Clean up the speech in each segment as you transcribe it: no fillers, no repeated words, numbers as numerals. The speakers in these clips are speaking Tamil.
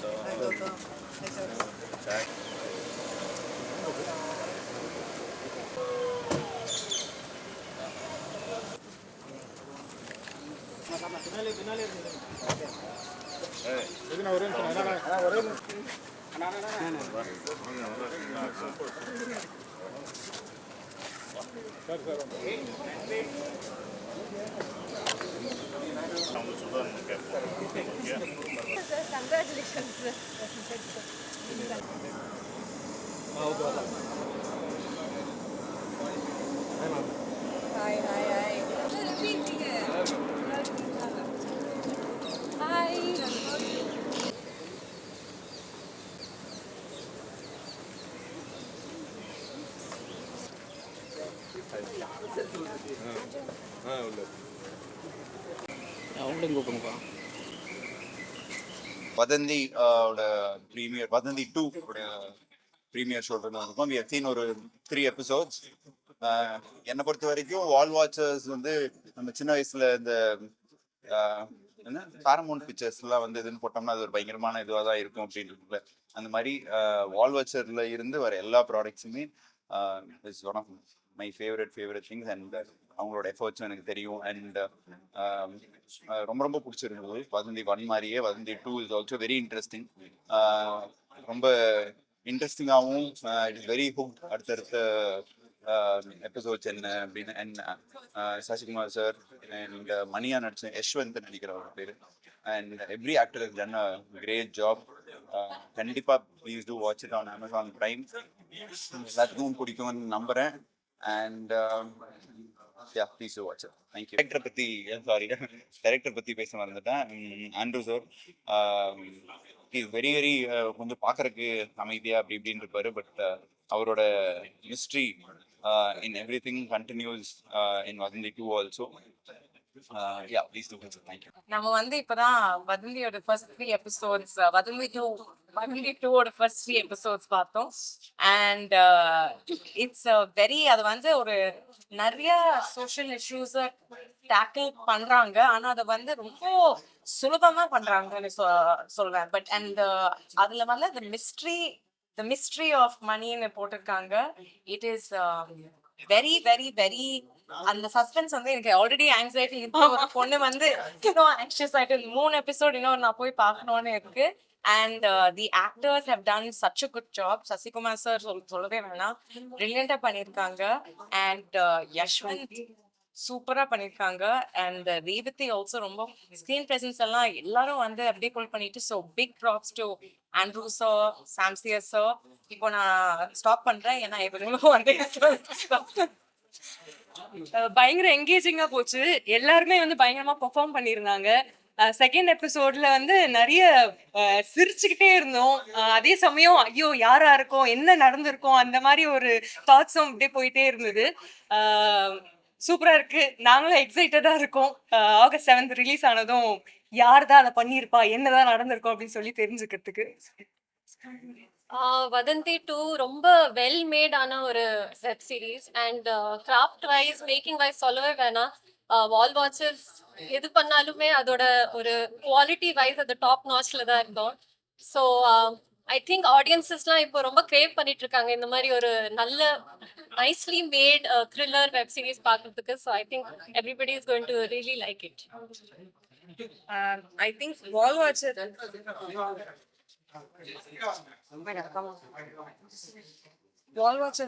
Hi, Gautam. Hi, sir. Sir, congratulations, sir. Hi, hi, hi. Sir, எப்படி இருக்கீங்க? நல்லா இருக்கீங்களா? Hi. அவங்களையும் கூப்பிடுங்கப்பா. வதந்தி ஓட ப்ரீமியர் வதந்தி 2 உடைய ப்ரீமியர் ஷோ இருக்கும். வி ஹவ் சீன் ஒரு 3 எபிசோட்ஸ். என்னை பொறுத்த வரைக்கும் வால் வாட்சர்ஸ் வந்து நம்ம சின்ன வயசுல இந்த என்ன பாரமௌண்ட் பிக்சர்ஸ்லாம் வந்து இதுன்னு போட்டோம்னா அது ஒரு பயங்கரமான இதுவாக தான் இருக்கும் அப்படின்றதுல அந்த மாதிரி வால் வாட்சர்ல இருந்து வர எல்லா ப்ராடக்ட்ஸுமே is one of my favourite things. And அவங்களோட எஃபர்ட்ஸும் எனக்கு தெரியும். அண்ட் ரொம்ப ரொம்ப பிடிச்சிருந்தது. வதந்தி 1 மாதிரியே வதந்தி 2 இஸ் ஆல்சோ வெரி இன்ட்ரெஸ்டிங். ரொம்ப இன்ட்ரெஸ்டிங்காகவும் இட் இஸ் வெரி ஹுக் அடுத்தடுத்த எபிசோட்ஸ் என்ன அப்படின்னு. அண்ட் சசிகுமார் சார் அண்ட் மணியா நடிச்ச யஷ்வந்த் நினைக்கிற ஒரு பேர். And every actor is done a great job. கண்டிப்பா please do watch it on Amazon Prime. எல்லாத்துக்கும் பிடிக்கும்னு நம்புறேன். And yeah, please do watch it. Thank you. Director பத்தி பேச மறந்துட்டேன். ஆண்ட்ரூ சார் இஸ் வெரி கொஞ்சம் பார்க்கறதுக்கு அமைதியா அப்படி இப்படின்னு இருப்பாரு. பட் அவரோட mystery in everything continues in Vadhandhi 2 also. Yeah, please do watch it. Thank you. நம்ம வந்து இப்பதான் வதந்தியோட ஃபர்ஸ்ட் 3 எபிசோட்ஸ் வதந்தி 2 ஓட ஃபர்ஸ்ட் 3 எபிசோட்ஸ் பார்த்தோம். அண்ட் இட்ஸ் வெரி அது வந்து ஒரு நிறைய சோஷியல் இஷ்யூஸை டேக்கிள் பண்றாங்க. ஆனா அதை வந்து ரொம்ப சுலபமா பண்றாங்கன்னு சொல்றேன். பட் அண்ட் அதுல வந்து the mystery of moneyன்னு போட்டிருக்காங்க. It is very very very அந்த சஸ்பென்ஸ் வந்து எனக்கு ஆல்ரெடி ஆங்ஸைட்டி ஒரு பொண்ணு வந்து இன்னும் ஆங்ஷியஸ் ஆயிட்டு 3 எபிசோட் இன்னும் நான் போய் பார்க்கணும்னு இருக்கு. And the actors have done such a good job. Sasikumar sir சொல்லவே வேணாம், பிரில்லியண்டா பண்ணியிருக்காங்க. அண்ட் யஷ்வந்த் சூப்பரா பண்ணியிருக்காங்க. அண்ட் ரேவதி ஆல்சோ ரொம்ப ஸ்கிரீன் பிரசன்ஸ் எல்லாம் எல்லாரும் வந்து அப்படியே புல் பண்ணிட்டு. So big props to Andrew sir, சாம்சியர் சார். இப்போ நான் ஸ்டாப் பண்றேன் ஏன்னா இவங்களும் வந்து பயங்கர என்கேஜிங்கா போச்சு. எல்லாருமே வந்து பயங்கரமா பெர்ஃபார்ம் பண்ணியிருந்தாங்க. செகண்ட் எபிசோட்ல வந்து நிறைய சிரிச்சுக்கிட்டே இருந்தோம். அதே சமயம் ஐயோ யாரா இருக்கும், என்ன நடந்திருக்கும், அந்த மாதிரி ஒரு தாட்ஸும் அப்படியே போயிட்டே இருந்தது. சூப்பரா இருக்கு. நாங்களும் எக்ஸைட்டடா இருக்கோம். ஆகஸ்ட் 7 ரிலீஸ் ஆனதும் யார் தான் அதை பண்ணியிருப்பா, என்னதான் நடந்திருக்கும் அப்படின்னு சொல்லி தெரிஞ்சுக்கிறதுக்கு. வதந்தி 2 ரொம்ப வெல் மேட் ஆன ஒரு web series. And craft wise making wise சொல்லவே வேணாம். வால் வாட்சர்ஸ் எது பண்ணாலுமே அதோட ஒரு குவாலிட்டி வைஸ் அது டாப் நாச்ல தான் இருக்கும். ஸோ ஐ திங்க் ஆடியன்சஸ்லாம் இப்போ ரொம்ப கிரேவ் பண்ணிட்டு இருக்காங்க இந்த மாதிரி ஒரு நல்ல nicely made thriller web series பார்க்கறதுக்கு. So I think everybody is going to really like it. I think wall watcher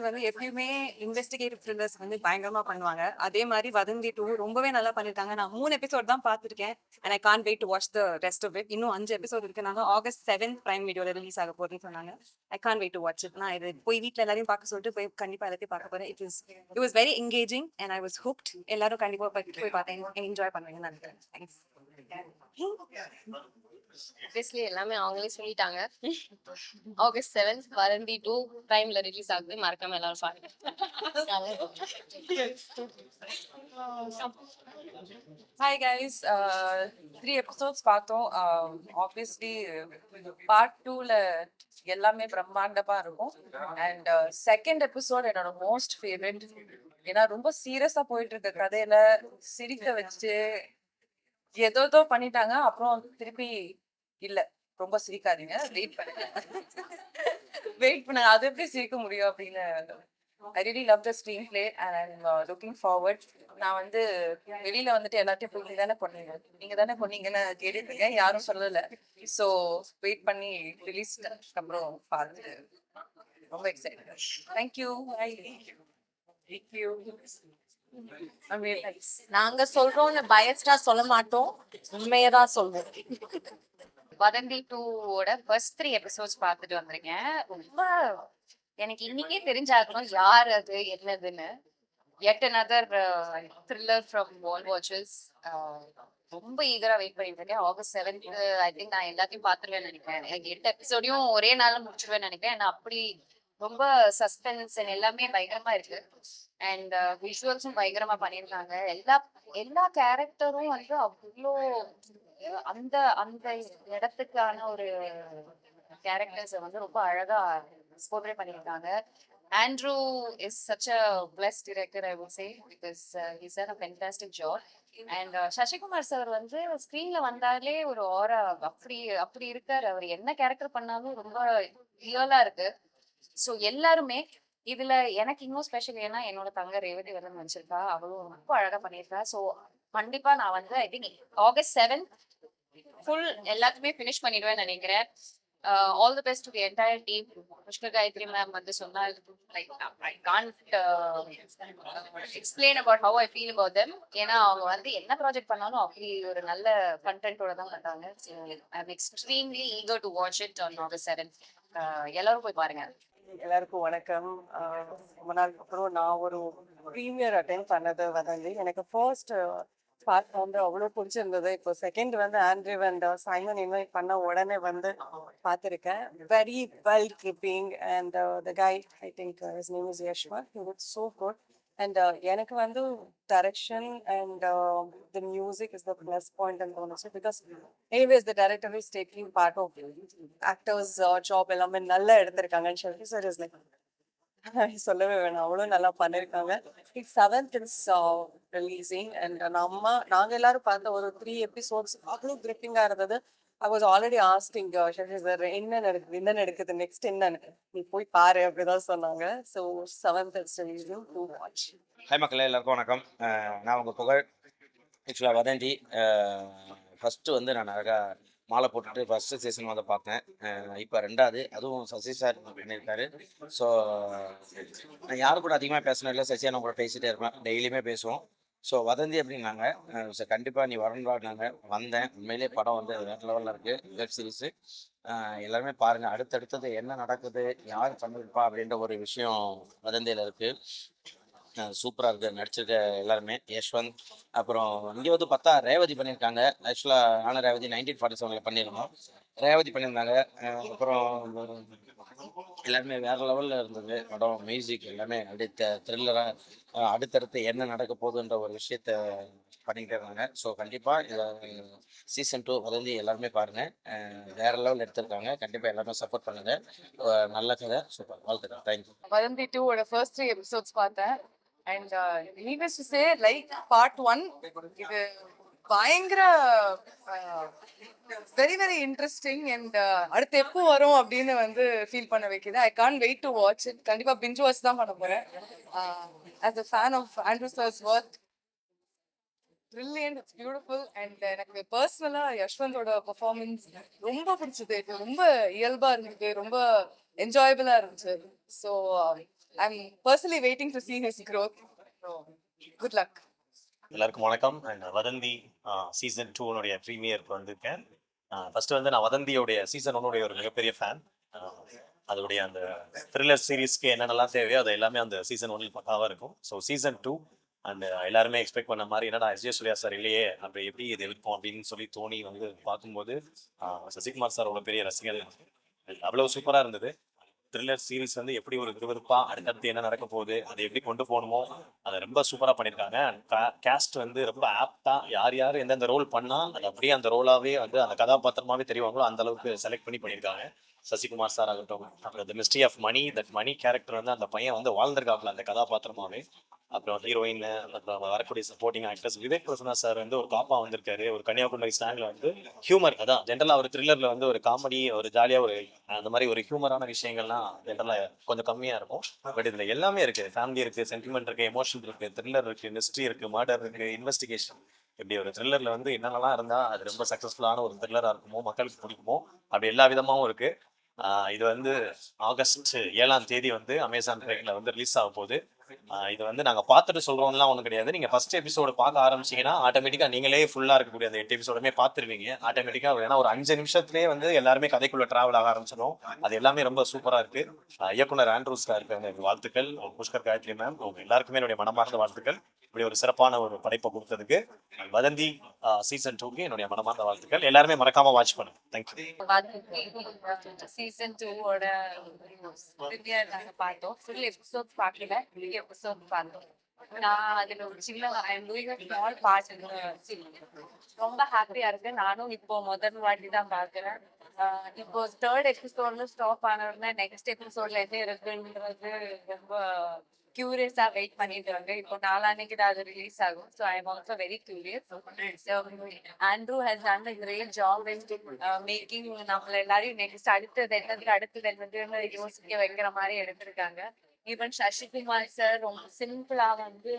வந்து எப்பயுமே இன்வெஸ்டிகேட்டிவ் த்ரில்லர்ஸ் வந்து பயங்கரமா பண்ணுவாங்க. அதே மாதிரி வதந்தி 2 ரொம்பவே நல்லா பண்ணிருக்காங்க. நான் 3 எபிசோட் தான் பார்த்துருக்கேன். And I can't wait to watch the rest of it. இன்னும் 5 எபிசோட் இருக்கு. நாங்க ஆகஸ்ட் 7 பிரைம் வீடியோல ரிலீஸ் ஆக போறேன்னு சொன்னாங்க. I can't wait to watch it. நான் இது போய் வீட்டில் எல்லாரையும் பார்க்க சொல்லிட்டு போய் கண்டிப்பா எல்லாத்தையும் பார்க்க போறேன். It was very engaging and I was hooked. எல்லாரும் கண்டிப்பா போய் பார்த்தேன், என்ஜாய் பண்ணுவீங்கன்னு நினைக்கிறேன். தேங்க்ஸ். ஆப்வியஸ்லி எல்லாமே அவங்களே சொல்லிட்டாங்க. ஆகஸ்ட் 7 வதந்தி 2 பிரைம்ல ரிலீஸ் ஆகுது. மறக்காம எல்லாரும் பாருங்க. ஹாய் கைஸ், 3 எபிசோட்ஸ் பார்த்தோம். ஆப்வியஸ்லி பார்ட் 2ல எல்லாமே பிரம்மாண்டமா இருக்கும். அண்ட் செகண்ட் எபிசோட் என்னோட மோஸ்ட் ஃபேவரட். ஏன்னா ரொம்ப சீரியஸா போயிட்டு இருக்க கதையில சிரிக்க வச்சு ஏதோ பண்ணிட்டாங்க. அப்புறம் திருப்பி இல்ல ரொம்ப சிரிக்காதீங்க, வெயிட் பண்ணுங்க. வெயிட் பண்ணுங்க, அது எப்படி சிரிக்க முடியும் அப்படின்னு. I really love the screen play and I'm looking forward. நான் வந்து வெளியில வந்துட்டு எல்லாத்தையும் போய் நீங்க தானே பண்ணீங்கன்னு கேட்டுட்டு இருக்கேன், யாரும் சொல்லல. ஸோ வெயிட் பண்ணி ரிலீஸ்க்கு அப்புறம் பார்த்து ரொம்ப எக்ஸைட்டட். தேங்க்யூ. நாங்க சொல்றோம்னு பயஸ்டா சொல்ல மாட்டோம், உண்மையதான் சொல்வோம். வதந்தி 2ஓட ஃபர்ஸ்ட் 3 எபிசோட்ஸ் பார்த்துட்டு வந்திருக்கேன். ரொம்ப எனக்கு இன்னைக்கே தெரிஞ்சாகணும் யார் அது என்னதுன்னு. yet another thriller from Wall Watchers. ரொம்ப ஈகரா வெயிட் பண்ணிட்டு இருக்கேன். ஆகஸ்ட் 7th ஐ திங்க் நான் எல்லாத்தையும் பார்த்துருவேன்னு நினைக்கிறேன். எனக்கு 8 எபிசோடையும் ஒரே நாள்ல முடிச்சிருவேன்னு நினைக்கிறேன். ஏன்னா அப்படி ரொம்ப சஸ்பென்ஸ் எல்லாமே பயங்கரமா இருக்கு. அண்ட் விஷுவல்ஸும் பயங்கரமா பண்ணியிருக்காங்க. எல்லா கேரக்டரும் வந்து அவ்வளோ அந்த அந்த இடத்துக்கான ஒரு கேரக்டர்ஸை வந்து ரொம்ப அழகா போர்ட்ரே பண்ணியிருக்காங்க. Andrew is such a blessed director I would say, because he's done a fantastic job. And Sasikumar sir வந்து ஸ்க்ரீன்ல வந்தாலே ஒரு ஆரா அப்படி இருக்காரு. அவர் என்ன கேரக்டர் பண்ணாலும் ரொம்ப ரியலா இருக்கு. ஸோ எல்லாருமே இதுல எனக்கு இன்னும் ஸ்பெஷல் ஏன்னா என்னோட தங்க ரேவதி வந்து நினைச்சிருக்கா, அவளும் ரொம்ப அழகா பண்ணியிருக்கா. ஸோ கண்டிப்பா நான் வந்து I think August 7th full எல்லாத்தையுமே ஃபினிஷ் பண்ணிடுவேன் நினைக்கிறேன். All the best to the entire team. Pushkar Gayatri ma'am வந்து சொன்னால் like I can't explain about how I feel about them. ஏன்னா அவங்க வந்து என்ன ப்ராஜெக்ட் பண்ணாலும் அப்படி ஒரு நல்ல கண்டென்ட்டோட தான் பண்ணாங்க. So I am extremely eager to watch it on August 7th. எல்லாரும் போய் பாருங்க. எல்லாருக்கும் வணக்கம். ரொம்ப நாளுக்கு அப்புறம் நான் ஒரு ப்ரீமியர் அட்டென்ட் பண்ணது வதந்தி. எனக்கு ஃபர்ஸ்ட் பார்ட் வந்து அவ்வளோ பிடிச்சிருந்தது. இப்போ செகண்ட் வந்து ஆண்ட்ரிவ் அண்ட் சைமன் இன்வைட் பண்ண உடனே வந்து பார்த்துருக்கேன். Very well gripping and the guy I think his name is Yashwanth. He looks so good. And எனக்கு வந்து direction and the music is the plus point and தோணுச்சு. Because anyways the director is taking part of actors job எல்லாமே நல்லா எடுத்திருக்காங்கன்னு சொல்லி சார் இஸ் லைக் சொல்லவே வேணாம், அவ்வளோ நல்லா பண்ணியிருக்காங்க. 7th இஸ் ரிலீசிங் அண்ட் நாங்க எல்லாரும் பார்த்த ஒரு 3 எபிசோட்ஸ் அவ்வளோ கிரிப்பிங்காக இருந்தது. I was already asking Shashi sir என்ன நடக்குது நெக்ஸ்ட் என்னன்னு, நீ போய் பாரு அப்படிதான் சொன்னாங்க. So 7th is releasing to watch. Hi மக்களே, எல்லாருக்கும் வணக்கம். நான் உங்கள் புகழ். ஆக்சுவலாக வதந்தி ஃபஸ்ட்டு வந்து நான் அழகாக மாலை போட்டுட்டு ஃபஸ்ட்டு சீசன் வந்து பார்த்தேன். இப்போ 2வது, அதுவும் சசி சார் பண்ணியிருக்காரு. ஸோ நான் யாரும் கூட அதிகமாக பேசணும் இல்லை, சசியாக நான் கூட பேசிகிட்டே இருப்பேன், டெய்லியுமே பேசுவோம். ஸோ வதந்தி அப்படின்னாங்க. ஸோ கண்டிப்பாக நீ வரணுன்னாங்க, வந்தேன். உண்மையிலே படம் வந்து வேறு லெவலில் இருக்குது. வெப் சீரிஸு எல்லாருமே பாருங்கள். அடுத்தடுத்தது என்ன நடக்குது, யார் பண்ணியிருப்பா அப்படின்ற ஒரு விஷயம் வதந்தியில் இருக்குது. சூப்பராக இருக்குது நடிச்சிருக்க எல்லாருமே. யஷ்வந்த், அப்புறம் இங்கே வந்து பார்த்தா ரேவதி பண்ணியிருக்காங்க. ஆக்சுவலாக ஆனால் ரேவதி 1947 பண்ணியிருந்தோம், ரேவதி பண்ணியிருந்தாங்க. அப்புறம் எல்லாருமே வேறு லெவலில் இருந்தது படம். மியூசிக் எல்லாமே அப்படியே த்ரில்லராக அடுத்தடுத்து என்ன நடக்க போகுதுன்ற ஒரு விஷயத்த பண்ணிக்கிட்டே இருந்தாங்க. ஸோ கண்டிப்பாக சீசன் 2 வதந்தி எல்லாருமே பாருங்கள். வேறு லெவலில் எடுத்திருக்காங்க. கண்டிப்பாக எல்லாருமே சப்போர்ட் பண்ணுங்கள். நல்ல கதை, சூப்பர், வாழ்த்துக்கள். தேங்க்யூ. வதந்தி 2ஓட ஃபர்ஸ்ட் 3 எபிசோட்ஸ் பார்த்தேன். And needless to say, like part 1 இது பயங்கர வெரி வெரி இன்ட்ரெஸ்டிங் அண்ட் அடுத்து எப்போ வரும் அப்படின்னு வந்து ஃபீல் பண்ண வைக்குது. I can't wait to watch it. கண்டிப்பா பிஞ்ச் வாட்ச் தான் பண்ண போறேன். As a fan of Andrew sir's work, brilliant, it's beautiful. and எனக்கு பர்சனலா யஷ்வந்தோட பெர்ஃபார்மன்ஸ் ரொம்ப பிடிச்சது. இது ரொம்ப இயல்பா இருந்துச்சு, ரொம்ப என்ஜாயபிளா இருந்துச்சு. So I'm personally waiting to see his growth. So good luck. எல்லாருக்கும் வணக்கம். அண்ட் வதந்தி சீசன் 2 ப்ரீமியருக்கு வந்திருக்கேன். ஃபர்ஸ்ட் வந்து நான் வதந்தியோடைய சீசன் 1 ஒரு மிகப்பெரிய ஃபேன். அதோடைய அந்த த்ரில்லர் சீரீஸ்க்கு என்னென்னலாம் தேவையோ அது எல்லாமே அந்த சீசன் 1 பக்காவாக இருக்கும். ஸோ சீசன் 2 அண்ட் எல்லாருமே எக்ஸ்பெக்ட் பண்ண மாதிரி என்னடா எஸ் ஜே சூர்யா சார் இல்லையே, அப்படி எப்படி இது இருக்கும் அப்படின்னு சொல்லி தோணி வந்து பார்க்கும்போது சசிகுமார் சார் அவ்வளோ பெரிய ரசிகர், அவ்வளோ சூப்பராக இருந்தது. த்ரில்லர் சீரீஸ் வந்து எப்படி ஒரு விறுவிறுப்பா அடுத்தடுத்து என்ன நடக்க போகுது, அதை எப்படி கொண்டு போகணுமோ அதை ரொம்ப சூப்பராக பண்ணியிருக்காங்க. கேஸ்ட் வந்து ரொம்ப ஆப்டா யார் யார் எந்தெந்த ரோல் பண்ணால் அது அப்படியே அந்த ரோலாகவே வந்து அந்த கதாபாத்திரமாகவே தெரிவாங்களோ அந்த அளவுக்கு செலக்ட் பண்ணியிருக்காங்க. சசிகுமார் சார் ஆகட்டும், அப்புறம் the mystery of Mani, that Mani character வந்து அந்த பையன் வந்து வாழ்ந்திருக்காப்புல அந்த கதாபாத்திரமாவே. அப்புறம் ஹீரோயின், அப்புறம் வரக்கூடிய supporting actors. Vivek Prasanna sir வந்து ஒரு காப்பா வந்திருக்காரு. ஒரு கன்னியாகுமரி ஸ்லாங்ல வந்து ஹியூமர், அதான் ஜென்ரலா ஒரு த்ரில்லர்ல வந்து ஒரு காமெடி, ஒரு ஜாலியா ஒரு அந்த மாதிரி ஒரு ஹியூமரான விஷயங்கள்லாம் ஜென்ரலா கொஞ்சம் கம்மியா இருக்கும். பட் இதுல எல்லாமே இருக்கு. ஃபேமிலி இருக்கு, சென்டிமெண்ட் இருக்கு, எமோஷன் இருக்கு, த்ரில்லர் இருக்கு, மிஸ்ட்ரி இருக்கு, மர்டர் இருக்கு, இன்வெஸ்டிகேஷன். இப்படி ஒரு த்ரில்லர்ல வந்து என்னென்னலாம் இருந்தா அது ரொம்ப சக்சஸ்ஃபுல்லான ஒரு த்ரில்லரா இருக்குமோ, மக்களுக்கு பிடிக்குமோ, அப்படி எல்லா விதமாவும் இருக்கு. இது வந்து ஆகஸ்ட் 7ஆம் தேதி வந்து அமேசான் பிரைம்ல வந்து ரிலீஸ் ஆக போகுது. இது வந்து நாங்க பார்த்துட்டு சொல்றோம்லாம் ஒன்றும் கிடையாது. நீங்க ஃபர்ஸ்ட் எபிசோடு பார்க்க ஆரம்பிச்சீங்கன்னா ஆட்டோமேட்டிக்கா நீங்களே ஃபுல்லா இருக்கக்கூடிய அந்த 8 எபிசோடுமே பார்த்துருவீங்க ஆட்டோமேட்டிக்கா. ஏன்னா ஒரு 5 நிமிஷத்துலேயே வந்து எல்லாருமே கதைக்குள்ள டிராவல் ஆக ஆரம்பிச்சிடும். அது எல்லாமே ரொம்ப சூப்பரா இருக்கு. இயக்குனர் ஆண்ட்ரூஸ் சாருக்கு எனக்கு வாழ்த்துக்கள். புஷ்கர் காயத்ரி மேம், உங்க எல்லாருக்குமே என்னுடைய மனமார்ந்த வாழ்த்துக்கள். இப்படி ஒரு சிறப்பான ஒரு படைப்பை கொடுத்ததுக்கு. வதந்தி சீசன் 2க்கு என்னுடைய மனமார்ந்த வாழ்த்துக்கள். எல்லாருமே மறக்காம வாட்ச் பண்ணுங்க. தேங்க்யூ. சீசன் 2ஓட ப்ரீமியர் நாங்க பார்த்தோம். ஃபுல் எபிசோட் பார்க்கல, 3 எபிசோட் பார்த்தோம். நான் அதுல ஒரு சின்ன I am doing a small part இந்த சீரியல். ரொம்ப ஹாப்பியா இருக்கு. நானும் இப்போ முதல் வாட்டி தான் பார்க்குறேன். இப்போ 3rd எபிசோட்ல ஸ்டாப் ஆன உடனே நெக்ஸ்ட் எபிசோட்ல என்ன இருக்குன்றது ரொம்ப கியூரியஸா வெயிட் பண்ணிட்டு இருக்கு. இப்போ நாளான்னைக்கு தான் அது ரிலீஸ் ஆகும். So I am also very curious. So Andrew has done a great job in making நம்மள எல்லாரையும் நெக்ஸ்ட் அடுத்தது என்னதுன்னு யோசிக்க வைக்கிற மாதிரி எடுத்திருக்காங்க. ஈவன் சசிகுமார் சார் ரொம்ப சிம்பிளா வந்து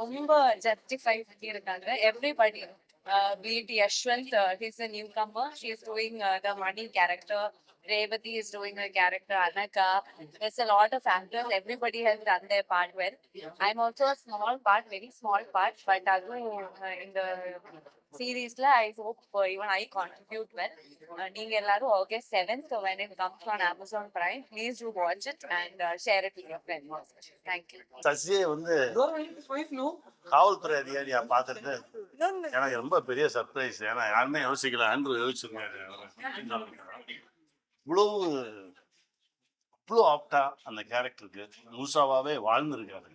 ரொம்ப ஜஸ்டிஃபை பண்ணியிருக்காங்க. Everybody be it Yashwant, he's a newcomer. She is doing the money character. Revati is doing her character. Anaka. There's a lot of actors. Everybody has done their part well. I'm also a small part, very small part, but in the series la I hope even I contribute well. நீங்க எல்லாரும் August 7th, so when it comes on Amazon Prime, please do watch it and share it with your friends. Thank you. சசியை வந்து காவல்துறை அதிகாரியா பார்த்துட்டு எனக்கு ரொம்ப பெரிய சர்ப்ரைஸ். ஏன்னா யாருமே யோசிக்கல. ஆண்ட்ரூ யோசிச்சிருக்காரு. இவ்வளோ ஆப்டா அந்த கேரக்டருக்கு முழுசாவே வாழ்ந்துருக்காரு.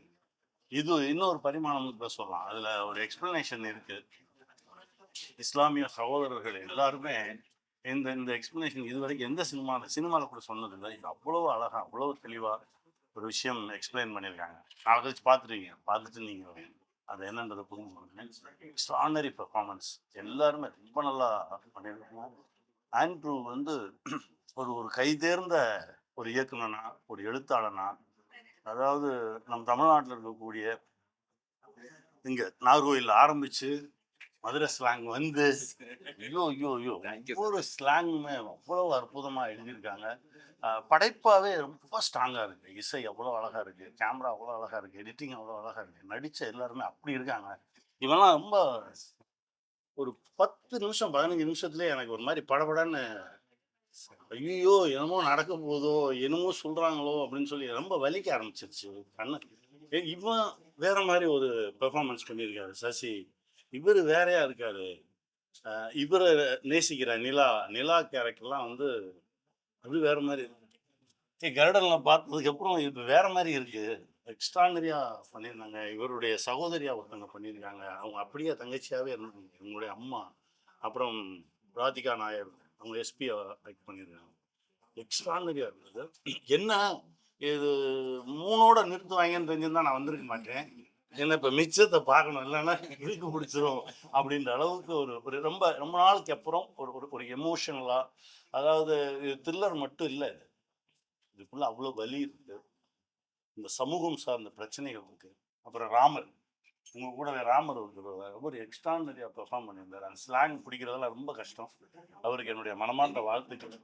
இது இன்னொரு பரிமாணம் கூட சொல்லலாம். அதுல ஒரு எக்ஸ்பிளனேஷன் இருக்கு. இஸ்லாமிய சகோதரர்கள் எல்லாருமே இந்த எக்ஸ்பிளனேஷன் இது வரைக்கும் எந்த சினிமாவில் கூட சொன்னதில்லை. இது அவ்வளோ அழகா, அவ்வளோ தெளிவா ஒரு விஷயம் எக்ஸ்பிளைன் பண்ணியிருக்காங்க. நாளை கழிச்சு பார்த்துட்டு நீங்கள் அது என்னன்றதை புரிஞ்சுக்கோங்க. Extraordinary performance. எல்லாருமே ரொம்ப நல்லா பண்ணியிருக்காங்க. ஆண்ட்ரூ வந்து ஒரு கைதேர்ந்த ஒரு இயக்குனனா, ஒரு எழுத்தாளனா, அதாவது நம் தமிழ்நாட்டில் இருக்கக்கூடிய இங்க நாகர்கோயில் ஆரம்பிச்சு மதுரை ஸ்லாங் வந்து ஒவ்வொரு ஸ்லாங்குமே அவ்வளவு அற்புதமா எழுதியிருக்காங்க. படைப்பாவே ரொம்ப ஸ்ட்ராங்கா இருக்கு. இசை அவ்வளோ அழகா இருக்கு, கேமரா அவ்வளோ அழகா இருக்கு, எடிட்டிங் அவ்வளோ அழகா இருக்கு, நடிச்ச எல்லாருமே அப்படி இருக்காங்க. இவெல்லாம் ரொம்ப ஒரு 10 நிமிஷம் 15 நிமிஷத்துலேயே எனக்கு ஒரு மாதிரி படபடன்னு ஐயோ என்னமோ நடக்க போதோ என்னமோ சொல்றாங்களோ அப்படின்னு சொல்லி ரொம்ப வலிக்க ஆரம்பிச்சிருச்சு கண்ணு. இவன் வேற மாதிரி ஒரு பெர்ஃபார்மன்ஸ் பண்ணியிருக்காரு சசி. இவர் வேறையா இருக்காரு. இவரை நேசிக்கிற நிலா கேரக்டர்லாம் வந்து அது வேற மாதிரி இருக்கு. கருடனில் பார்த்ததுக்கு அப்புறம் இது வேற மாதிரி இருக்கு. எக்ஸ்ட்ரானரியா பண்ணியிருந்தாங்க. இவருடைய சகோதரியா ஒருத்தவங்க பண்ணியிருக்காங்க. அவங்க அப்படியே தங்கச்சியாவே இருந்தாங்க. இவங்களுடைய அம்மா. அப்புறம் ராதிகா நாயர் அவங்க எஸ்பி ஆக்ட் பண்ணியிருக்காங்க. எக்ஸ்ட்ரானரியா இருந்தது. என்ன இது 3ஓட நிறுத்துவாங்கன்னு தெரிஞ்சிருந்தா நான் வந்திருக்க மாட்டேன். ஏன்னா இப்போ மிச்சத்தை பார்க்கணும், இல்லைன்னா இழுக்கு பிடிச்சிரும் அப்படின்ற அளவுக்கு ஒரு ரொம்ப ரொம்ப நாளுக்கு அப்புறம் ஒரு எமோஷனலா, அதாவது இது த்ரில்லர் மட்டும் இல்லை, இதுக்குள்ள அவ்வளோ வலி இருக்கு, இந்த சமூகம் சார்ந்த பிரச்சனைகள் இருக்கு. அப்புறம் ராமர், உங்க கூட ராமர் ஒரு எக்ஸ்ட்ரானரியா பெர்ஃபார்ம் பண்ணியிருந்தார். அந்த ஸ்லாங் பிடிக்கிறதெல்லாம் ரொம்ப கஷ்டம். அவருக்கு என்னுடைய மனமார்ந்த வாழ்த்துக்கள்.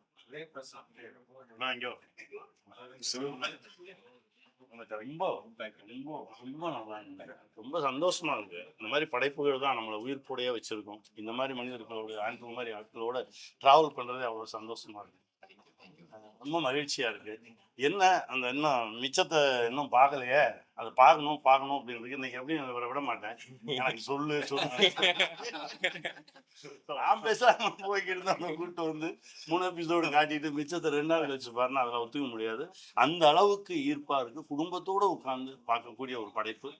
ரொம்ப ரொம்ப ரொம்ப நல்லா இருந்தது. ரொம்ப சந்தோஷமா இருக்கு. இந்த மாதிரி படைப்புகள் தான் நம்மளை உயிர்ப்போடையே வச்சிருக்கோம். இந்த மாதிரி மனிதர்களோட ஆண்ட்ரூ மாதிரி ஆட்களோட டிராவல் பண்றதே அவ்வளவு சந்தோஷமா இருக்கு. ரொம்ப மகிழ்ச்சியா இருக்கு. என்ன அந்த இன்னும் மிச்சத்தை இன்னும் பார்க்கலையே, அதை பார்க்கணும் அப்படின்னு இன்னைக்கு எப்படியும் விட மாட்டேன். எனக்கு சொல்லு நான் பேசாம போய்கிட்டு நம்ம கூப்பிட்டு வந்து 3 எபிசோடு காட்டிட்டு மிச்சத்தை 2 நாள் கழிச்சு பாருன்னா அதெல்லாம் ஒத்துக்க முடியாது. அந்த அளவுக்கு ஈர்ப்பா இருக்கு. குடும்பத்தோட உட்கார்ந்து பார்க்கக்கூடிய ஒரு படைப்பு.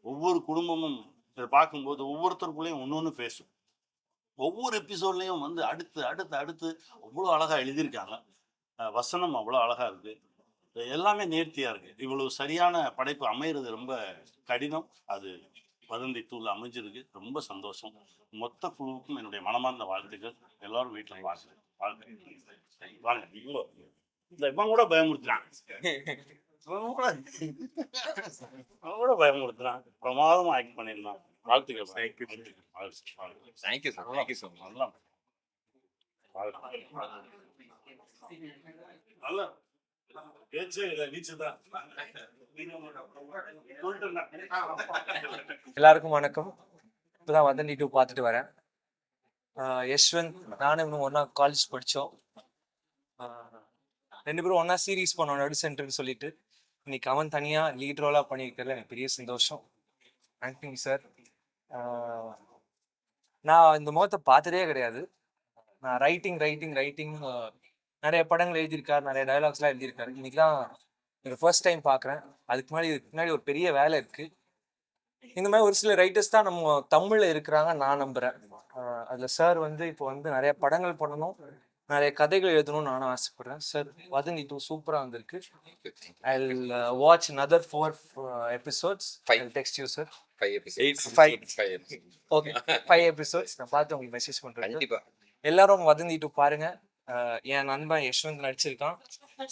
ஒவ்வொரு குடும்பமும் இதை பார்க்கும்போது ஒவ்வொருத்தருக்குள்ளேயும் ஒன்னொன்னு பேசும். ஒவ்வொரு எபிசோட்லயும் வந்து அடுத்து அவ்வளோ அழகா எழுதியிருக்காங்க. வசனம் அவ்வளோ அழகா இருக்கு. எல்லாமே நேர்த்தியாக இருக்குது. இவ்வளவு சரியான படைப்பு அமையிறது ரொம்ப கடினம். அது வதந்தி டூவில் அமைஞ்சிருக்கு. ரொம்ப சந்தோஷம். மொத்த குழுவுக்கும் என்னுடைய மனமார்ந்த வாழ்த்துக்கள். எல்லாரும் வீட்டில் வாழ்த்து வாங்க. இவன் கூட பயமுறுத்துறான். அவன் கூட பயமுறுத்துறான். பிரமாதமாக ஆக்ட் பண்ணியிருந்தான். வாழ்த்துக்கள். Thank you sir, thank you so much. நல்லா நல்லா பேச்சே இல்லை, நீச்சு தான். எல்லாருக்கும் வணக்கம். இப்போதான் வதந்தி 2 பார்த்துட்டு வரேன். யஷ்வந்த் நானும் இன்னும் ஒன்றா காலேஜ் படித்தோம். 2 பேரும் ஒன்றா சீரீஸ் பண்ணோம் நடு சென்டர்னு சொல்லிட்டு. இன்னைக்கு அவன் தனியாக லீட் ரோலாக பண்ணியிருக்கிறதுல எனக்கு பெரிய சந்தோஷம். Thank you sir. நான் இந்த முகத்தை பார்த்ததே கிடையாது. நான் ரைட்டிங் நிறைய படங்கள் எழுதியிருக்காரு, நிறைய டயலாக்ஸ்லாம் எழுதியிருக்காரு. இன்னைக்கு தான் எனக்கு ஃபர்ஸ்ட் டைம் பார்க்குறேன். இதுக்கு முன்னாடி ஒரு பெரிய வேலை இருக்குது. இந்த மாதிரி ஒரு சில ரைட்டர்ஸ் தான் நம்ம தமிழில் இருக்கிறாங்க நான் நம்புகிறேன். அதில் சார் இப்போ நிறைய படங்கள் பண்ணணும், நிறைய கதைகள் எழுதணும்னு நானும் ஆசைப்படுறேன். சார் வதந்தி 2 சூப்பராக வந்திருக்கு. I will watch another 4 episodes. I'll text you sir. 5 episodes. 5 okay 5 episodes நான் பார்த்து உங்களுக்கு மெசேஜ் பண்ணுறேன். கண்டிப்பா எல்லாரும் வதந்தி 2 பாருங்க. என் நண்பன் யஷ்வந்த் நடிச்சிருக்கான்,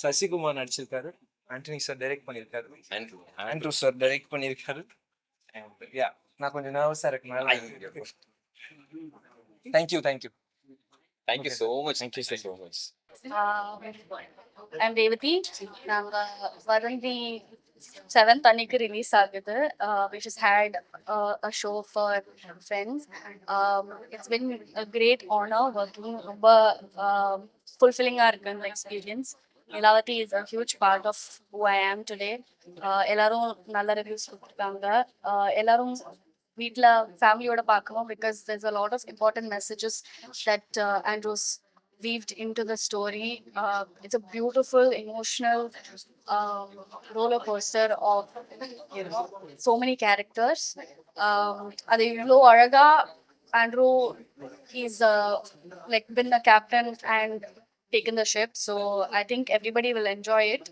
சசிகுமார் நடிச்சிருக்காரு, ஆண்டனி சார் டைரக்ட் பண்ணியிருக்காரு, ஆண்ட்ரூ சார் டைரக்ட் பண்ணியிருக்காரு. நான் கொஞ்சம் நர்வஸாக இருக்கனால thank you thank you so much. Thank you so much. I'm Revati. நாங்க வதந்தி 7th அன்னைக்கு ரிலீஸ் ஆகுது. We just had a show for friends. It's been a great honor working. ரொம்ப fulfilling-ஆ இருக்கு இந்த experience. Lilavati is a huge part of who I am today. எல்லாரும் நல்ல ரிவ்யூஸ் கொடுத்துருக்காங்க. எல்லாரும் வீட்டில் ஃபேமிலியோட பார்க்கணும் because there's a lot of important messages that Andrew's weaved into the story. It's a beautiful, emotional roller coaster of so many characters. அது இவ்வளோ அழகா Andrew, he's like been a captain and taken the ship, so I think everybody will enjoy it.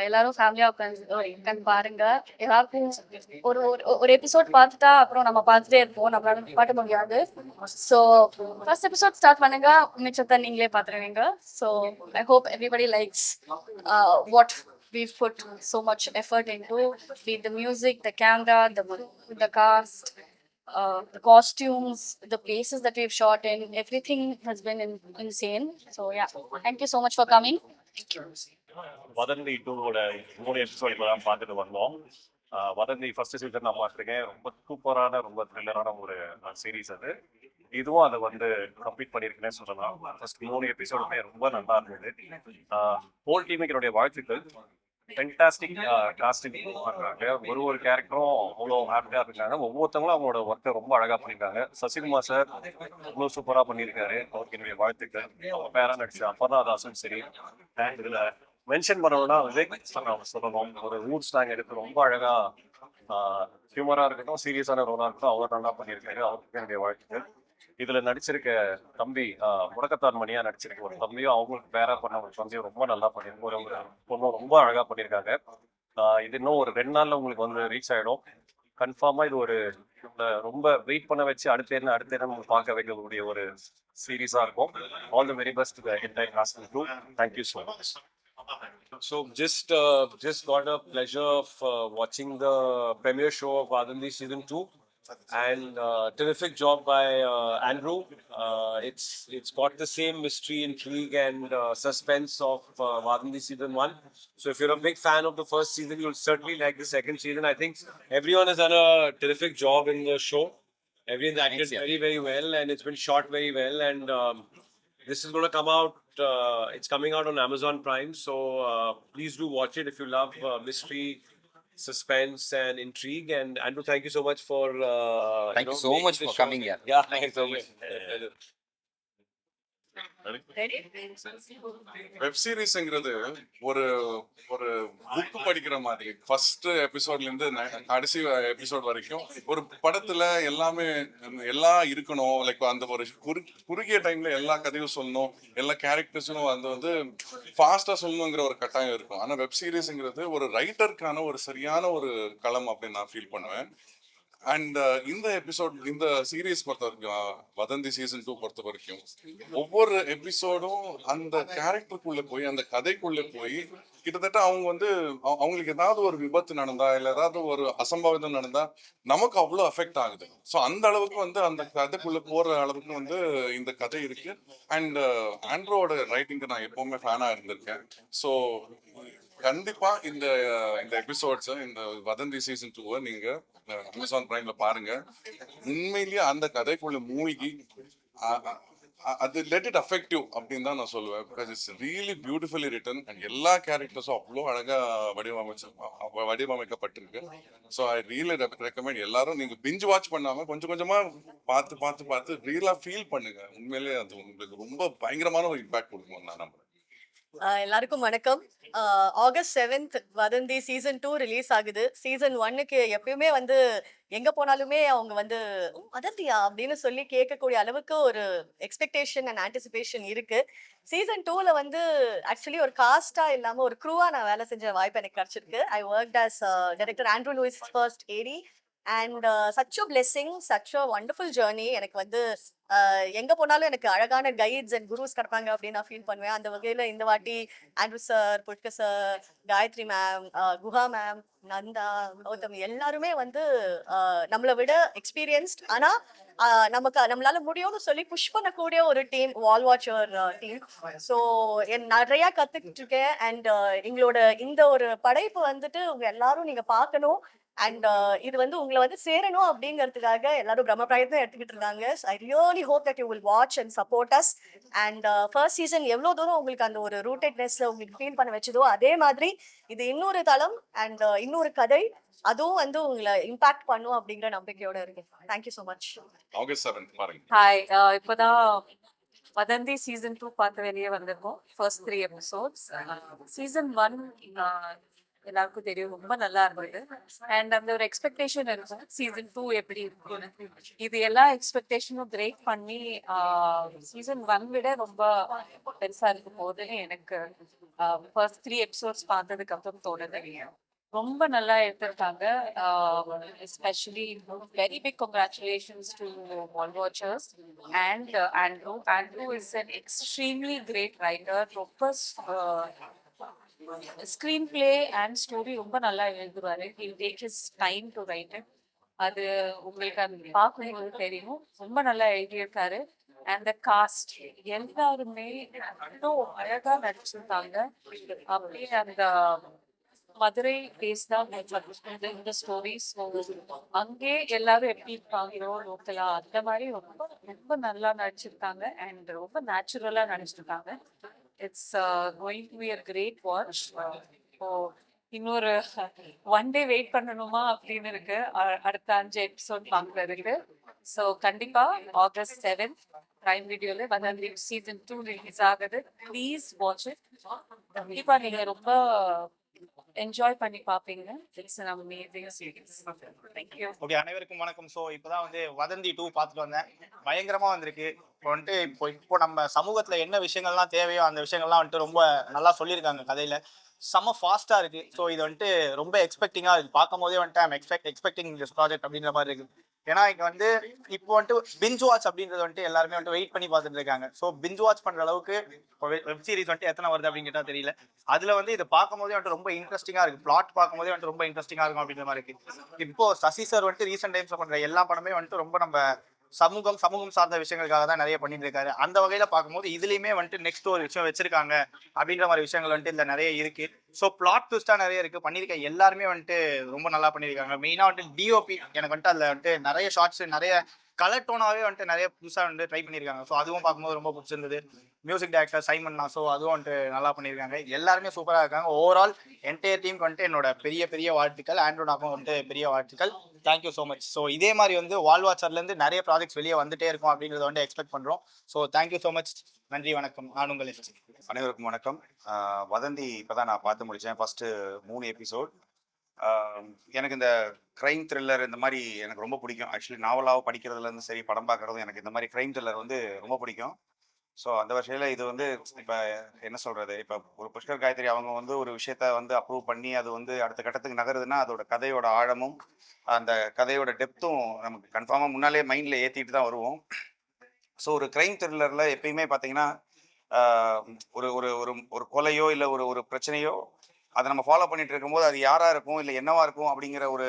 எல்லாரும் ஃபேமிலியாக உட்காந்து பாருங்க. எல்லாருக்கும் ஒரு எபிசோட் பார்த்துட்டா அப்புறம் நம்ம பார்த்துட்டே இருப்போம், நம்மளால பார்க்க முடியாது. ஸோ ஃபர்ஸ்ட் எபிசோட் ஸ்டார்ட் பண்ணுங்க, மிச்சத்தை நீங்களே பார்த்துருவீங்க. So I hope everybody likes what we've put so much effort into, be it the music, the camera, the cast, the costumes, the places that we've shot in, everything has been insane. So yeah, thank you so much for coming. Thank you. வதந்தி 2வோட 3 எபிசோட் இப்போ தான் பார்த்துட்டு வந்தோம். வதந்தி ஃபர்ஸ்ட் சீசன் நான் பார்த்துருக்கேன். ரொம்ப சூப்பரான, ரொம்ப த்ரில்லரான ஒரு சீரீஸ் அது. இதுவும் அதை கம்ப்ளீட் பண்ணியிருக்குன்னே சொல்லலாம். ஃபர்ஸ்ட் 3 எபிசோடுமே ரொம்ப நல்லா இருந்தது. ஹோல் டீமுக்கு என்னுடைய வாழ்த்துக்கள். ஃபென்டாஸ்டிக் காஸ்டிங் பண்ணுறாங்க. ஒரு கேரக்டரும் அவ்வளோ ஹாப்பியாக இருக்காங்க. ஒவ்வொருத்தவங்களும் அவங்களோட ஒர்க்கை ரொம்ப அழகாக பண்ணியிருக்காங்க. சசிகுமார் சார் அவ்வளோ சூப்பராக பண்ணியிருக்காரு, அவருக்கு என்னுடைய வாழ்த்துக்கள். அவங்க பேராக நடிச்ச அபர்ணாதாசும் சரி. அண்ட் இதில் மென்ஷன் பண்ணணும்னா விவேக் சொல்லணும். ஒரு ரூட் ஸ்லாங் எடுத்து ரொம்ப அழகாக ஹியூமராக இருக்கட்டும், சீரியஸான ரோலாக இருக்கட்டும், அவர் நல்லா பண்ணியிருக்காரு. அவருக்கு என்னுடைய வாழ்த்துக்கள். இதுல நடிச்சிருக்க தம்பி முடக்கத்தான் மணியா நடிச்சிருக்க ஒரு தம்பியும், அவங்களுக்கு பேரா பண்ண ஒரு தம்பியும் ரொம்ப நல்லா பண்ணிருக்க ஒரு பொண்ணும் ரொம்ப அழகா பண்ணியிருக்காங்க. இது இன்னும் ஒரு 2 நாள்ல உங்களுக்கு ரீச் ஆயிடும். கன்ஃபார்மா இது ஒரு ரொம்ப வெயிட் பண்ண வச்சு அடுத்த என்ன பார்க்க வைக்கக்கூடிய ஒரு சீரீஸா இருக்கும். All the very best entire cast and crew. Thank you so much. So just got a pleasure of watching the premiere show of Vadandi season 2, and terrific job by Andrew. It's got the same mystery, intrigue, and suspense of Vadandi season 1. So if you're a big fan of the first season, you'll certainly like the second season. I think everyone has done a terrific job in the show. Everyone's acted very, very well, and it's been shot very well. And this is going to come out. It's coming out on Amazon Prime, so please do watch it if you love mystery, suspense, and intrigue. And Andrew, thank you so much for Thank you so much for coming here. Yeah, thank you so much. Web சீரிஸ்ங்கிறது ஒரு ஒரு புக் படிக்கிற மாதிரி ஃபர்ஸ்ட் எபிசோட்ல இருந்து கடைசி எபிசோட் வரைக்கும் ஒரு படத்துல எல்லாம் இருக்கணும். லைக் அந்த ஒரு குறுகிய டைம்ல எல்லா கதையும் சொல்லணும், எல்லா கேரக்டர்ஸும் வந்து ஃபாஸ்டா சொல்லணுங்கிற ஒரு கட்டாயம் இருக்கும். ஆனா வெப் சீரிஸ்ங்கிறது ஒரு ரைட்டருக்கான ஒரு சரியான ஒரு களம் அப்படின்னு நான் ஃபீல் பண்ணுவேன். அண்ட் இந்த சீரீஸ் பொறுத்த வரைக்கும், வதந்தி சீசன் 2 பொறுத்த வரைக்கும் ஒவ்வொரு எபிசோடும் அந்த கேரக்டருக்குள்ள போய் அந்த கதைக்குள்ள போய் கிட்டத்தட்ட அவங்க அவங்களுக்கு ஏதாவது ஒரு விபத்து நடந்தா இல்ல ஏதாவது ஒரு அசம்பாவிதம் நடந்தா நமக்கு அவ்வளவு அஃபெக்ட் ஆகுது. ஸோ அந்த அளவுக்கு அந்த கதைக்குள்ள போற அளவுக்கு இந்த கதை இருக்கு. அண்ட் ஆண்ட்ரோட ரைட்டிங்க்கு நான் எப்பவுமே ஃபேனா இருந்திருக்கேன். ஸோ கண்டிப்பா இந்த எபிசோட்ஸ் இந்த வதந்தி சீசன் 2 நீங்க அமேசான் பிரைம்ல பாருங்க. உண்மையிலேயே அந்த கதைக்குள்ள மூழ்கி அது லெட் இட் அஃபெக்டிவ் அப்படின்னு தான் நான் சொல்லுவேன். Because it's really beautifully return and எல்லா கேரக்டர்ஸும் அவ்வளோ அழகா வடிவமைக்கப்பட்டிருக்கு. ஸோ ஐ ரியலி ரெக்கமெண்ட் எல்லாரும் நீங்க பிஞ்ச் வாட்ச் பண்ணாம கொஞ்சம் கொஞ்சமா பார்த்து ரியலா ஃபீல் பண்ணுங்க. உண்மையிலேயே அது உங்களுக்கு ரொம்ப பயங்கரமான ஒரு இம்பாக்ட் கொடுக்கும் நான் நம்புறேன். எல்லாருக்கும் வணக்கம். ஆகஸ்ட் 7th வதந்தி சீசன் 2 ரிலீஸ் ஆகுது. சீசன் 1க்கு எப்பயுமே எங்க போனாலுமே அவங்க வதந்தியா அப்படின்னு சொல்லி கேட்கக்கூடிய அளவுக்கு ஒரு எக்ஸ்பெக்டேஷன் அண்ட் ஆன்டிசிபேஷன் இருக்கு. சீசன் 2ல ஆக்சுவலி ஒரு காஸ்டா இல்லாம ஒரு க்ரூவா நான் வேலை செஞ்ச வாய்ப்பு எனக்கு கிடைச்சிருக்கு. I worked as director Andrew Lewis first AD and such a blessing, such a wonderful journey. எனக்கு எங்க போனாலும் எனக்கு அழகான கைட்ஸ் அண்ட் குருஸ் கிடைப்பாங்க அப்படின்னு நான் ஃபீல் பண்ணுவேன். அந்த வகையில இந்த வாட்டி Andrew sir, Pushkar sir, Gayatri ma'am, Guha ma'am, Nandha, Gautham எல்லாருமே நம்மளை விட எக்ஸ்பீரியன்ஸ்ட் ஆனா நம்மளால முடியும்னு சொல்லி புஷ் பண்ணக்கூடிய ஒரு டீம், வால் வாட்சர் டீம். ஸோ நிறைய கத்துக்கிட்டு இருக்கேன். அண்ட் எங்களோட இந்த ஒரு படைப்பு உங்க எல்லாரும் நீங்க பார்க்கணும். அண்ட் இது உங்களை சேரணும் அப்படிங்கிறதுக்காக எல்லாரும் பிரம்ம பிரயத்னம் எடுத்துக்கிட்டு இருக்காங்க. I really hope that you will watch and support us. And first season எவ்வளோ தூரம் உங்களுக்கு அந்த ஒரு ரூட்டட்னஸ்ல உங்களுக்கு ஃபீல் பண்ண வச்சதோ அதே மாதிரி இது இன்னொரு தளம் அண்ட் இன்னொரு கதை, அதுவும் உங்களை இம்பாக்ட் பண்ணும் அப்படிங்கிற நம்பிக்கையோட இருக்கு. Thank you so much. ஆகஸ்ட் 7 பாருங்க. ஹாய், இப்போதான் வதந்தி சீசன் 2 பார்த்து வெளியே வந்திருக்கோம். First 3 episodes. சீசன் 1 எல்லாருக்கும் தெரியும், ரொம்ப நல்லா இருந்தது. அண்ட் அந்த ஒரு எக்ஸ்பெக்டேஷன் இருக்கும் சீசன் 2 எப்படி இருக்கும்னு. இது எல்லா எக்ஸ்பெக்டேஷனும் பிரேக் பண்ணி சீசன் 1 விட ரொம்ப பெருசா இருக்கும் போதுன்னு எனக்கு ஃபர்ஸ்ட் 3 எபிசோட்ஸ் பார்த்ததுக்கு அப்புறம் தோணுது. ரொம்ப நல்லா எடுத்திருக்காங்க. Especially very big congratulations to wall watchers and Andrew. Andrew is an extremely great writer. ரொம்ப ஸ்க்ரீன் பிளே அண்ட் ஸ்டோரி ரொம்ப நல்லா எழுதுவாரு. He'll take his time to write it. அது உங்களுக்கு அது பார்க்கும்போது தெரியும், ரொம்ப நல்லா எழுதியிருக்காரு. அண்ட் த காஸ்ட் எல்லாருமே அவ்வளோ அழகா நடிச்சிருக்காங்க. அப்படியே அந்த மதுரை பேஸ் தான் இந்த ஸ்டோரிஸ். அங்கே எல்லாரும் எப்படி இருப்பாங்களோ லோக்கலா அந்த மாதிரி ரொம்ப ரொம்ப நல்லா நடிச்சிருக்காங்க. அண்ட் ரொம்ப நேச்சுரலா நடிச்சிருக்காங்க. It's going to be a great watch. இன்னொரு 1 day வெயிட் பண்ணணுமா அப்படின்னு இருக்கு அடுத்த 5 எபிசோட் பார்க்கறதுக்கு. ஸோ கண்டிப்பா ஆகஸ்ட் 7th பிரைம் வீடியோல வதந்தி சீசன் 2 ரிலீஸ் ஆகுது. Please watch it. கண்டிப்பா நீங்க ரொம்ப என்ஜாய் பண்ணி பார்ப்பீங்க. It's an amazing series. Thank you. Okay, அனைவருக்கும் வணக்கம். ஸோ இப்போதான் வதந்தி 2 பார்த்துட்டு வந்தேன். பயங்கரமா வந்திருக்கு. இப்போ நம்ம சமூகத்துல என்ன விஷயங்கள்லாம் தேவையோ அந்த விஷயங்கள்லாம் ரொம்ப நல்லா சொல்லியிருக்காங்க கதையில. செம்ம ஃபாஸ்டா இருக்கு. ஸோ இது ரொம்ப எக்ஸ்பெக்டிங்கா இருக்கு. பார்க்கும் போதே ஐம் எக்ஸ்பெக்டிங் திஸ் ப்ராஜெக்ட் அப்படின்ற மாதிரி இருக்கு. ஏன்னா இங்க இப்போ பிஞ்ச் வாட்ச் அப்படின்றது எல்லாருமே வெயிட் பண்ணி பார்த்துட்டு இருக்காங்க. ஸோ பிஞ்ச் வாட்ச் பண்ற அளவுக்கு வெப் சீரிஸ் எத்தனை வருது அப்படின்னு கேட்டா தெரியல. அதுல இதை பார்க்கும் போதே ரொம்ப இன்ட்ரெஸ்டிங்கா இருக்கு. பிளாட் பார்க்கும் போதே ரொம்ப இன்ட்ரெஸ்டிங்கா இருக்கும் அப்படின்ற மாதிரி இருக்கு. இப்போ சசி சார் ரீசெண்ட் டைம்ஸ்ல பண்ற எல்லா படமே ரொம்ப நம்ம சமூகம் சார்ந்த விஷயங்களுக்காக தான் நிறைய பண்ணிட்டு இருக்காரு. அந்த வகையில பார்க்கும்போது இதுலயுமே நெக்ஸ்ட் ஒரு விஷயம் வச்சிருக்காங்க அப்படின்ற மாதிரி விஷயங்கள் இந்த நிறைய இருக்கு. ஸோ பிளாட் ட்விஸ்டா நிறைய இருக்கு. பண்ணிருக்க எல்லாருமே ரொம்ப நல்லா பண்ணியிருக்காங்க. மெயினா டிஓபி எனக்கு அதுல நிறைய ஷார்ட்ஸ் நிறைய கலர் டோனாவே வந்துட்டு நிறைய புதுசாக வந்து ட்ரை பண்ணியிருக்காங்க. ஸோ அதுவும் பார்க்கும்போது ரொம்ப பிடிச்சிருந்தது. மியூசிக் டைரக்டர் சைமன் ஸோ அதுவும் வந்துட்டு நல்லா பண்ணியிருக்காங்க. எல்லாருமே சூப்பராக இருக்காங்க. ஓவரால் என்டையர் டீமுக்கு வந்துட்டு என்னோட பெரிய பெரிய வாழ்த்துக்கள். ஆண்ட்ரோனாக்கும் வந்துட்டு பெரிய வாழ்த்துக்கள். Thank you so much. ஸோ இதே மாதிரி வந்து வால் வாட்சர்லேருந்து நிறைய ப்ராஜெக்ட்ஸ் வெளியே வந்துட்டே இருக்கும் அப்படிங்கிறத வந்து எக்ஸ்பெக்ட் பண்ணுறோம். So thank you so much. நன்றி, வணக்கம். நான் உங்கள் எஃப்சி. அனைவருக்கும் வணக்கம். வதந்தி இப்போ தான் நான் பார்த்து முடித்தேன். First 3 episode. எனக்கு இந்த க்ரைம் த்ரில்லர் இந்த மாதிரி எனக்கு ரொம்ப பிடிக்கும். ஆக்சுவலி நாவலாக படிக்கிறதுலேருந்து சரி, படம் பார்க்குறதும் எனக்கு இந்த மாதிரி க்ரைம் த்ரில்லர் வந்து ரொம்ப பிடிக்கும். ஸோ அந்த வகையில் இது வந்து இப்போ என்ன சொல்கிறது, இப்போ ஒரு புஷ்கர் காயத்ரி அவங்க வந்து ஒரு விஷயத்த வந்து அப்ரூவ் பண்ணி அது வந்து அடுத்த கட்டத்துக்கு நகருதுன்னா அதோட கதையோட ஆழமும் அந்த கதையோட டெப்த்தும் நமக்கு கன்ஃபார்மாக முன்னாலே மைண்டில் ஏற்றிட்டு தான் வருவோம். ஸோ ஒரு க்ரைம் த்ரில்லரில் எப்பயுமே பார்த்தீங்கன்னா ஒரு ஒரு ஒரு ஒரு கொலையோ இல்லை ஒரு ஒரு பிரச்சனையோ அதை நம்ம ஃபாலோ பண்ணிட்டு இருக்கும்போது அது யாராக இருக்கும் இல்லை என்னவா இருக்கும் அப்படிங்கிற ஒரு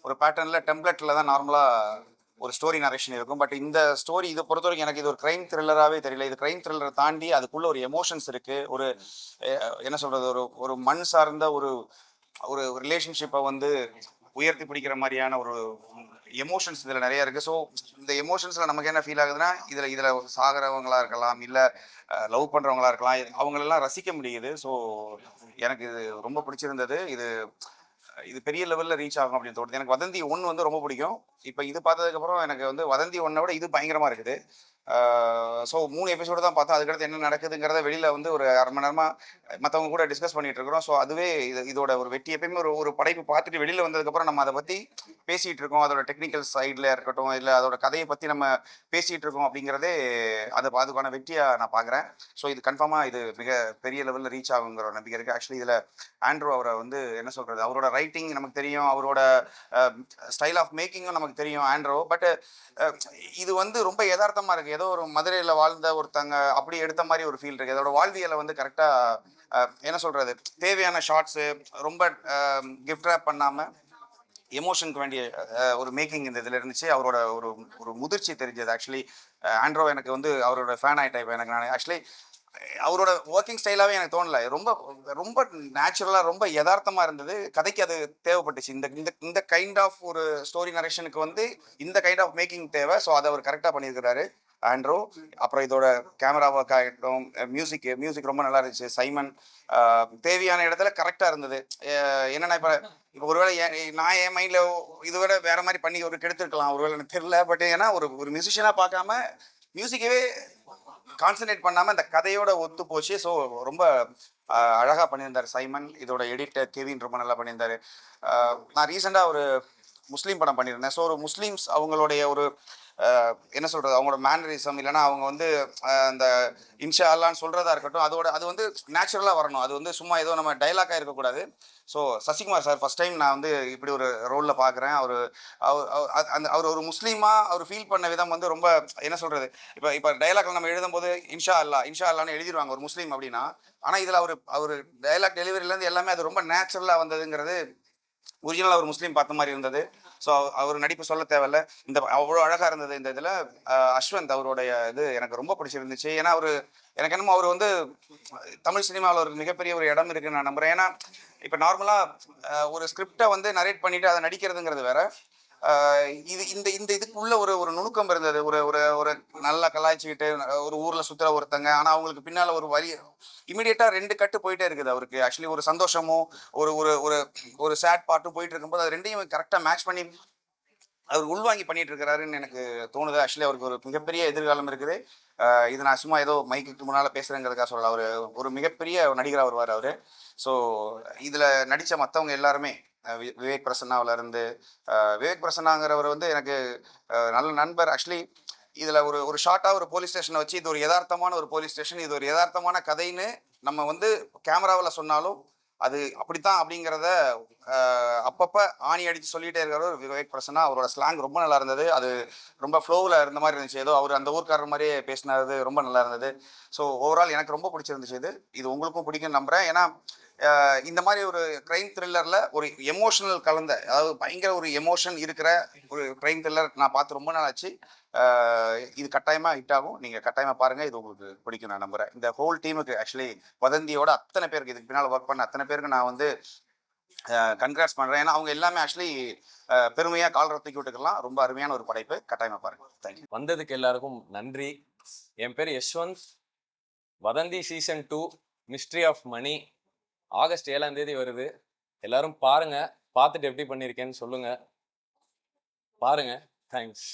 ஒரு பேட்டர்னில் டெம்ப்ளெட்டில் தான் நார்மலாக ஒரு ஸ்டோரி நரேஷன் இருக்கும். பட் இந்த ஸ்டோரி இதை பொறுத்த வரைக்கும் எனக்கு இது ஒரு க்ரைம் த்ரில்லராகவே தெரியல. இது க்ரைம் த்ரில்லரை தாண்டி அதுக்குள்ள ஒரு எமோஷன்ஸ் இருக்குது. ஒரு என்ன சொல்கிறது, ஒரு ஒரு மண் சார்ந்த ஒரு ஒரு ரிலேஷன்ஷிப்பை வந்து உயர்த்தி பிடிக்கிற மாதிரியான ஒரு எமோஷன்ஸ் இதில் நிறைய இருக்குது. ஸோ இந்த எமோஷன்ஸில் நமக்கு என்ன ஃபீல் ஆகுதுன்னா இதில் சாகிறவங்களா இருக்கலாம், இல்லை லவ் பண்ணுறவங்களா இருக்கலாம், அவங்களெல்லாம் ரசிக்க முடியுது. ஸோ எனக்கு இது ரொம்ப பிடிச்சிருந்தது. இது இது பெரிய லெவலில் ரீச் ஆகும் அப்படின்னு தோணுது. எனக்கு வதந்தி 1 வந்து ரொம்ப பிடிக்கும். இப்போ இது பார்த்ததுக்கப்புறம் எனக்கு வந்து வதந்தி 1 விட இது பயங்கரமாக இருக்குது. ஸோ 3 எபிசோடு தான் பார்த்தோம். அதுக்கடுத்து என்ன நடக்குதுங்கிறத வெளியில் வந்து ஒரு அரை மணி நேரமாக மற்றவங்க கூட டிஸ்கஸ் பண்ணிட்டு இருக்கிறோம். ஸோ அதுவே இதோட ஒரு வெற்றி. எப்பயுமே ஒரு படைப்பு பார்த்துட்டு வெளியில் வந்ததுக்கப்புறம் நம்ம அதை பற்றி பேசிகிட்டு இருக்கோம். அதோட டெக்னிக்கல் சைடில் இருக்கட்டும், இல்லை அதோட கதையை பற்றி நம்ம பேசிகிட்டு இருக்கோம் அப்படிங்கிறதே அதுக்கான வெற்றியாக நான் பார்க்குறேன். ஸோ இது கன்ஃபார்மாக இது மிக பெரிய லெவலில் ரீச் ஆகுங்கிற ஒரு நம்பிக்கை இருக்குது. ஆக்சுவலி இதில் ஆண்ட்ரூ அவரை வந்து என்ன சொல்கிறது, அவரோட ரைட்டிங் நமக்கு தெரியும், அவரோட ஸ்டைல் ஆஃப் மேக்கிங்கும் நமக்கு தெரியும் ஆண்ட்ரூ. பட் இது வந்து ரொம்ப யதார்த்தமாக இருக்குது. ஏதோ ஒரு மதுரையில் வாழ்ந்த ஒருத்தங்க அப்படி எடுத்த மாதிரி ஒரு ஃபீல் இருக்குது. அதோட வாழ்வியலை வந்து கரெக்டாக என்ன சொல்கிறது, தேவையான ஷார்ட்ஸு ரொம்ப கிஃப்ட் ரேப் பண்ணாமல் எமோஷனுக்கு வேண்டிய ஒரு மேக்கிங் இந்த இதில் இருந்துச்சு. அவரோட ஒரு ஒரு முதிர்ச்சி தெரிஞ்சது. ஆக்சுவலி ஆண்ட்ரோ எனக்கு வந்து அவரோட ஃபேன் ஆகிட்டேன். இப்போ எனக்கு நான் ஆக்சுவலி அவரோட ஒர்க்கிங் ஸ்டைலாகவே எனக்கு தோணலை. ரொம்ப ரொம்ப நேச்சுரலாக ரொம்ப யதார்த்தமாக இருந்தது. கதைக்கு அது தேவைப்பட்டுச்சு. இந்த இந்த இந்த கைண்ட் ஆஃப் ஒரு ஸ்டோரி நரேஷனுக்கு வந்து இந்த கைண்ட் ஆஃப் மேக்கிங் தேவை. ஸோ அதை அவர் கரெக்டாக பண்ணியிருக்கிறாரு ஆண்ட்ரோ. அப்புறம் இதோட கேமரா ஒர்க் ஆகிட்டோம், மியூசிக் ரொம்ப நல்லா இருந்துச்சு. சைமன் தேவையான இடத்துல கரெக்டாக இருந்தது. என்னென்னா இப்போ ஒருவேளை நான் என் மைண்டில் இதை விட வேற மாதிரி பண்ணி ஒரு கெடுத்துருக்கலாம், ஒருவேளை எனக்கு தெரியல. பட் ஏன்னா ஒரு மியூசிஷியனாக பார்க்காம மியூசிக்கவே கான்சன்ட்ரேட் பண்ணாமல் இந்த கதையோட ஒத்து போச்சு. ஸோ ரொம்ப அழகாக பண்ணியிருந்தார் சைமன். இதோட எடிட்டர் கெவின் ரொம்ப நல்லா பண்ணியிருந்தார். நான் ரீசெண்டாக ஒரு முஸ்லீம் படம் பண்ணியிருந்தேன். ஸோ ஒரு முஸ்லீம்ஸ் அவங்களுடைய ஒரு என்ன சொல்கிறது, அவங்களோட மேனரிசம் இல்லைனா அவங்க வந்து அந்த இன்ஷா அல்லான்னு சொல்கிறதா இருக்கட்டும், அது வந்து நேச்சுரலாக வரணும். அது வந்து சும்மா ஏதோ நம்ம டைலாக்காக இருக்கக்கூடாது. So Sasikumar sir first time நான் வந்து இப்படி ஒரு ரோலில் பார்க்குறேன். அவர் ஒரு முஸ்லீமாக அவர் ஃபீல் பண்ண விதம் வந்து ரொம்ப என்ன சொல்கிறது, இப்போ டைலாக்ல நம்ம எழுதும்போது இன்ஷா அல்லான்னு எழுதிடுவாங்க ஒரு முஸ்லீம் அப்படின்னா. ஆனால் இதில் அவர் டைலாக் டெலிவரியிலேருந்து எல்லாமே அது ரொம்ப நேச்சுரலாக வந்ததுங்கிறது ஒரிஜினல் ஒரு முஸ்லீம் பார்த்த மாதிரி இருந்தது. ஸோ அவர் நடிப்பு சொல்ல தேவையில்ல. இந்த அவ்வளோ அழகாக இருந்தது. இந்த இதில் அஸ்வந்த் அவருடைய இது எனக்கு ரொம்ப பிடிச்சிருந்துச்சு. ஏன்னா எனக்கு என்னமோ அவர் வந்து தமிழ் சினிமாவில் ஒரு மிகப்பெரிய ஒரு இடம் இருக்குன்னு நான் நம்புகிறேன். ஏன்னா இப்போ நார்மலாக ஒரு ஸ்கிரிப்டை வந்து நரேட் பண்ணிவிட்டு அதை நடிக்கிறதுங்கிறது வேற. இந்த இதுக்குள்ள ஒரு நுணுக்கம் இருந்தது. ஒரு நல்லா கலாய்ச்சிக்கிட்டு ஒரு ஊரில் சுற்றுற ஒருத்தங்க, ஆனால் அவங்களுக்கு பின்னால் ஒரு வரி இமீடியட்டாக 2 கட்டு போயிட்டே இருக்குது அவருக்கு. ஆக்சுவலி ஒரு சந்தோஷமும் ஒரு ஒரு ஒரு சேட் பார்ட்டும் போயிட்டு இருக்கும்போது அது ரெண்டையும் கரெக்டாக மேட்ச் பண்ணி அவர் உள்வாங்கி பண்ணிட்டு இருக்கிறாருன்னு எனக்கு தோணுது. ஆக்சுவலி அவருக்கு ஒரு மிகப்பெரிய எதிர்காலம் இருக்குது. இது நான் சும்மா ஏதோ மைக்கு முன்னால் பேசுகிறேங்கிறதுக்காக சொல்லலாம். ஒரு மிகப்பெரிய நடிகராக வருவார் அவர். ஸோ இதில் நடித்த மற்றவங்க எல்லாருமே விவேக் பிரசன்னாவிலேருந்து விவேக் பிரசன்னாங்கிறவர் வந்து எனக்கு நல்ல நண்பர். ஆக்சுவலி இதில் ஒரு ஷார்ட்டாக ஒரு போலீஸ் ஸ்டேஷனை வச்சு இது ஒரு யதார்த்தமான ஒரு போலீஸ் ஸ்டேஷன், இது ஒரு யதார்த்தமான கதைன்னு நம்ம வந்து கேமராவில் சொன்னாலும் அது அப்படித்தான் அப்படிங்கிறத அப்பப்போ ஆணி அடித்து சொல்லிகிட்டே இருக்கிறவர் விவேக் பிரசன்னா. அவரோட ஸ்லாங் ரொம்ப நல்லா இருந்தது. அது ரொம்ப ஃப்ளோவில் இருந்த மாதிரி இருந்துச்சு. ஏதோ அவர் அந்த ஊர்க்காரர் மாதிரியே பேசினது ரொம்ப நல்லா இருந்தது. ஸோ ஓவரால் எனக்கு ரொம்ப பிடிச்சிருந்துச்சு. இது உங்களுக்கும் பிடிக்கும்னு நம்புகிறேன். ஏன்னா இந்த மாதிரி ஒரு க்ரைம் த்ரில்லரில் ஒரு எமோஷனல் கலந்த, அதாவது பயங்கர ஒரு எமோஷன் இருக்கிற ஒரு க்ரைம் த்ரில்லர் நான் பார்த்து ரொம்ப நாள் ஆச்சு. இது கட்டாயமாக ஹிட் ஆகும். நீங்கள் கட்டாயமாக பாருங்கள். இது உங்களுக்கு பிடிக்கும் நான் நம்புகிறேன். இந்த ஹோல் டீமுக்கு ஆக்சுவலி வதந்தியோட அத்தனை பேருக்கு இதுக்கு பின்னால் ஒர்க் பண்ண அத்தனை பேருக்கு நான் வந்து கன்கிராட்ஸ் பண்ணுறேன். ஏன்னா அவங்க எல்லாமே ஆக்சுவலி பெருமையாக கால் தூக்கி விட்டுக்கலாம். ரொம்ப அருமையான ஒரு படைப்பு. கட்டாயமாக பாருங்கள். தேங்க்யூ. வந்ததுக்கு எல்லாருக்கும் நன்றி. என் பேர் Yashwanth. Vadhandhi season 2 mystery of Mani August 7ஆம் தேதி வருது. எல்லாரும் பாருங்க. பார்த்துட்டு எப்படி பண்ணியிருக்கேன்னு சொல்லுங்க. பாருங்க. தேங்க்ஸ்.